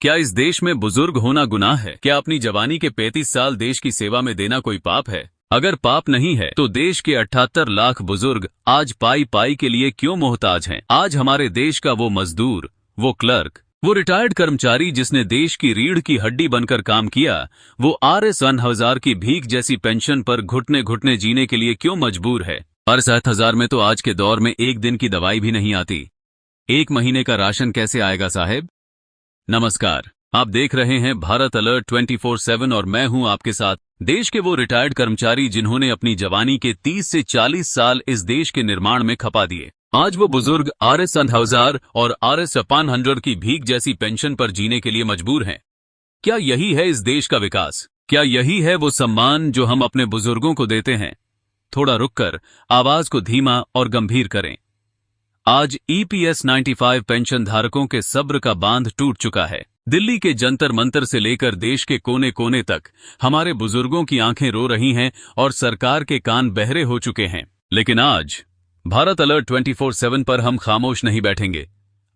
क्या इस देश में बुजुर्ग होना गुनाह है? क्या अपनी जवानी के 35 साल देश की सेवा में देना कोई पाप है? अगर पाप नहीं है तो देश के 78 लाख बुजुर्ग आज पाई पाई के लिए क्यों मोहताज हैं? आज हमारे देश का वो मजदूर, वो क्लर्क, वो रिटायर्ड कर्मचारी जिसने देश की रीढ़ की हड्डी बनकर काम किया, वो RS 1000 की भीख जैसी पेंशन पर घुटने घुटने जीने के लिए क्यों मजबूर है? और 7,000 में तो आज के दौर में एक दिन की दवाई भी नहीं आती। एक महीने का राशन कैसे आएगा साहेब? नमस्कार, आप देख रहे हैं भारत अलर्ट 24/7 और मैं हूं आपके साथ। देश के वो रिटायर्ड कर्मचारी जिन्होंने अपनी जवानी के 30 से 40 साल इस देश के निर्माण में खपा दिए। आज वो बुजुर्ग RS 1000 और RS 500 की भीख जैसी पेंशन पर जीने के लिए मजबूर हैं। क्या यही है इस देश का विकास? क्या यही है वो सम्मान जो हम अपने बुजुर्गों को देते हैं? थोड़ा रुककर आवाज को धीमा और गंभीर करें। आज EPS 95 पेंशन धारकों के सब्र का बांध टूट चुका है। दिल्ली के जंतर मंतर से लेकर देश के कोने कोने तक हमारे बुजुर्गों की आंखें रो रही हैं और सरकार के कान बहरे हो चुके हैं। लेकिन आज भारत अलर्ट 24/7 पर हम खामोश नहीं बैठेंगे।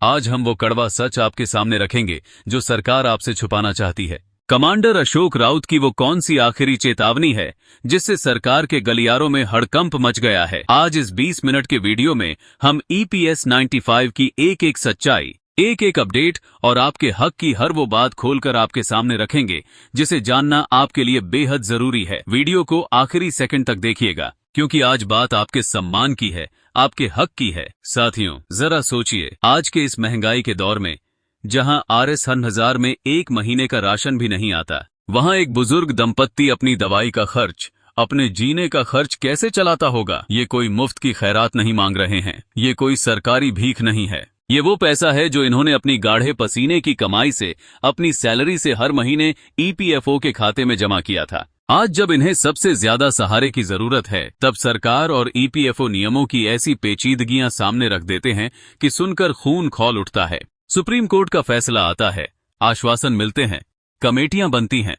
आज हम वो कड़वा सच आपके सामने रखेंगे जो सरकार आपसे छुपाना चाहती है। कमांडर अशोक राउत की वो कौन सी आखिरी चेतावनी है जिससे सरकार के गलियारों में हड़कंप मच गया है? आज इस 20 मिनट के वीडियो में हम EPS 95 की एक एक सच्चाई, एक एक अपडेट और आपके हक की हर वो बात खोलकर आपके सामने रखेंगे जिसे जानना आपके लिए बेहद जरूरी है। वीडियो को आखिरी सेकंड तक देखिएगा क्योंकि आज बात आपके सम्मान की है, आपके हक की है। साथियों, जरा सोचिए, आज के इस महंगाई के दौर में जहां RS 1000 में एक महीने का राशन भी नहीं आता, वहां एक बुजुर्ग दंपत्ति अपनी दवाई का खर्च, अपने जीने का खर्च कैसे चलाता होगा? ये कोई मुफ्त की खैरात नहीं मांग रहे हैं, ये कोई सरकारी भीख नहीं है। ये वो पैसा है जो इन्होंने अपनी गाढ़े पसीने की कमाई से, अपनी सैलरी से हर महीने EPFO के खाते में जमा किया था। आज जब इन्हें सबसे ज्यादा सहारे की जरूरत है, तब सरकार और EPFO नियमों की ऐसी पेचीदगियां सामने रख देते हैं कि सुनकर खून खौल उठता है। सुप्रीम कोर्ट का फैसला आता है, आश्वासन मिलते हैं, कमेटियां बनती हैं,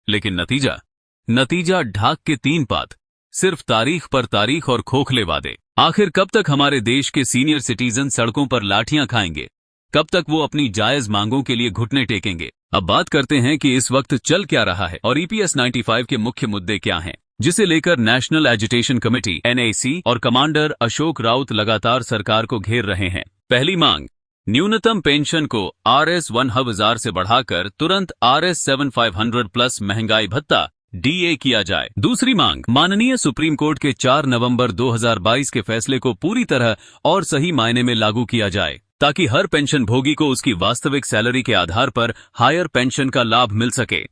लेकिन नतीजा ढाक के 3 पात, सिर्फ तारीख पर तारीख और खोखले वादे। आखिर कब तक हमारे देश के सीनियर सिटीजन सड़कों पर लाठियां खाएंगे? कब तक वो अपनी जायज मांगों के लिए घुटने टेकेंगे? अब बात करते हैं कि इस वक्त चल क्या रहा है और EPS 95 के मुख्य मुद्दे क्या हैं, जिसे लेकर नेशनल एजुटेशन कमेटी NAC और कमांडर अशोक राउत लगातार सरकार को घेर रहे हैं। पहली मांग, न्यूनतम पेंशन को RS 1000 से बढ़ाकर तुरंत RS 7500 प्लस महंगाई भत्ता DA किया जाए। दूसरी मांग, माननीय सुप्रीम कोर्ट के 4 नवंबर 2022 के फैसले को पूरी तरह और सही मायने में लागू किया जाए ताकि हर पेंशन भोगी को उसकी वास्तविक सैलरी के आधार पर हायर पेंशन का लाभ मिल सके।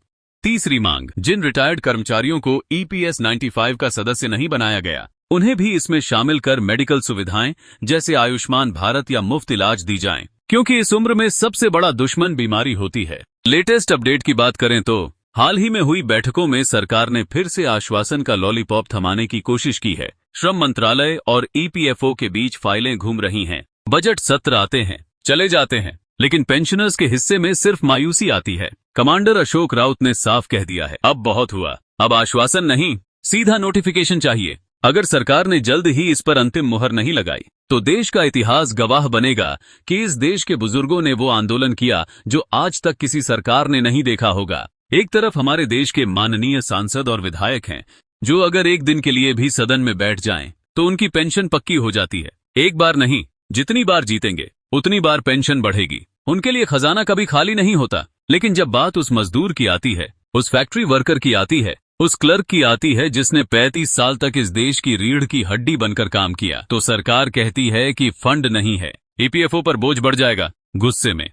तीसरी मांग, जिन रिटायर्ड कर्मचारियों को EPS 95 का सदस्य नहीं बनाया गया, उन्हें भी इसमें शामिल कर मेडिकल सुविधाएं जैसे आयुष्मान भारत या मुफ्त इलाज दी जाएं, क्योंकि इस उम्र में सबसे बड़ा दुश्मन बीमारी होती है। लेटेस्ट अपडेट की बात करें तो हाल ही में हुई बैठकों में सरकार ने फिर से आश्वासन का लॉलीपॉप थमाने की कोशिश की है। श्रम मंत्रालय और EPFO के बीच फाइलें घूम रही हैं, बजट सत्र आते हैं, चले जाते हैं, लेकिन पेंशनर्स के हिस्से में सिर्फ मायूसी आती है। कमांडर अशोक राउत ने साफ कह दिया है, अब बहुत हुआ, अब आश्वासन नहीं, सीधा नोटिफिकेशन चाहिए। अगर सरकार ने जल्द ही इस पर अंतिम मुहर नहीं लगाई तो देश का इतिहास गवाह बनेगा कि इस देश के बुजुर्गों ने वो आंदोलन किया जो आज तक किसी सरकार ने नहीं देखा होगा। एक तरफ हमारे देश के माननीय सांसद और विधायक हैं जो अगर एक दिन के लिए भी सदन में बैठ जाएं तो उनकी पेंशन पक्की हो जाती है। एक बार नहीं, जितनी बार जीतेंगे उतनी बार पेंशन बढ़ेगी। उनके लिए खजाना कभी खाली नहीं होता। लेकिन जब बात उस मजदूर की आती है, उस फैक्ट्री वर्कर की आती है, उस क्लर्क की आती है जिसने 35 साल तक इस देश की रीढ़ की हड्डी बनकर काम किया, तो सरकार कहती है कि फंड नहीं है, EPFO पर बोझ बढ़ जाएगा। गुस्से में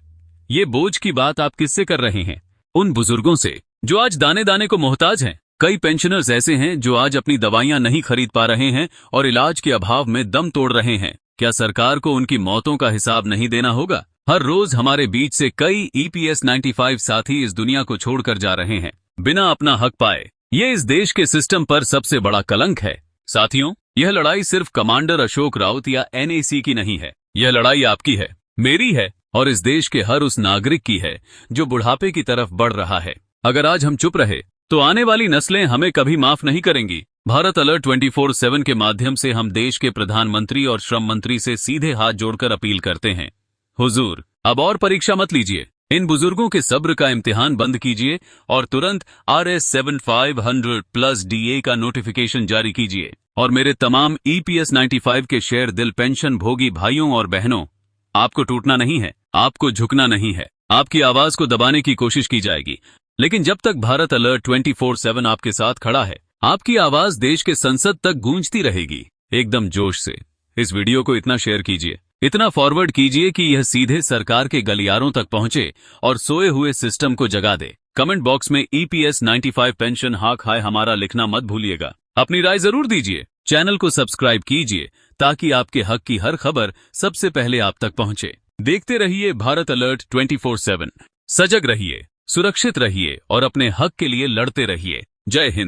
ये बोझ की बात आप किससे कर रहे हैं? उन बुजुर्गों से जो आज दाने दाने को मोहताज हैं। कई पेंशनर्स ऐसे हैं जो आज अपनी दवाइयां नहीं खरीद पा रहे हैं और इलाज के अभाव में दम तोड़ रहे हैं। क्या सरकार को उनकी मौतों का हिसाब नहीं देना होगा? हर रोज हमारे बीच से कई EPS 95 साथी इस दुनिया को छोड़कर जा रहे हैं बिना अपना हक पाए। ये इस देश के सिस्टम पर सबसे बड़ा कलंक है। साथियों, यह लड़ाई सिर्फ कमांडर अशोक राउत या NAC की नहीं है, यह लड़ाई आपकी है, मेरी है और इस देश के हर उस नागरिक की है जो बुढ़ापे की तरफ बढ़ रहा है। अगर आज हम चुप रहे तो आने वाली नस्लें हमें कभी माफ नहीं करेंगी। भारत अलर्ट 24/7 के माध्यम से हम देश के प्रधानमंत्री और श्रम मंत्री से सीधे हाथ जोड़कर अपील करते हैं, हुजूर, अब और परीक्षा मत लीजिए। इन बुजुर्गों के सब्र का इम्तिहान बंद कीजिए और तुरंत RS 7500+ DA का नोटिफिकेशन जारी कीजिए। और मेरे तमाम EPS 95 के शेयर दिल पेंशन भोगी भाइयों और बहनों, आपको टूटना नहीं है, आपको झुकना नहीं है। आपकी आवाज को दबाने की कोशिश की जाएगी, लेकिन जब तक भारत अलर्ट 24/7 आपके साथ खड़ा है, आपकी आवाज देश के संसद तक गूंजती रहेगी, एकदम जोश से। इस वीडियो को इतना शेयर कीजिए, इतना फॉरवर्ड कीजिए कि यह सीधे सरकार के गलियारों तक पहुंचे और सोए हुए सिस्टम को जगा दे। कमेंट बॉक्स में EPS 95 पेंशन हाक हाय हमारा लिखना मत भूलिएगा। अपनी राय जरूर दीजिए। चैनल को सब्सक्राइब कीजिए ताकि आपके हक की हर खबर सबसे पहले आप तक पहुंचे। देखते रहिए भारत अलर्ट 24/7। सजग रहिए, सुरक्षित रहिए और अपने हक के लिए लड़ते रहिए। जय हिंद।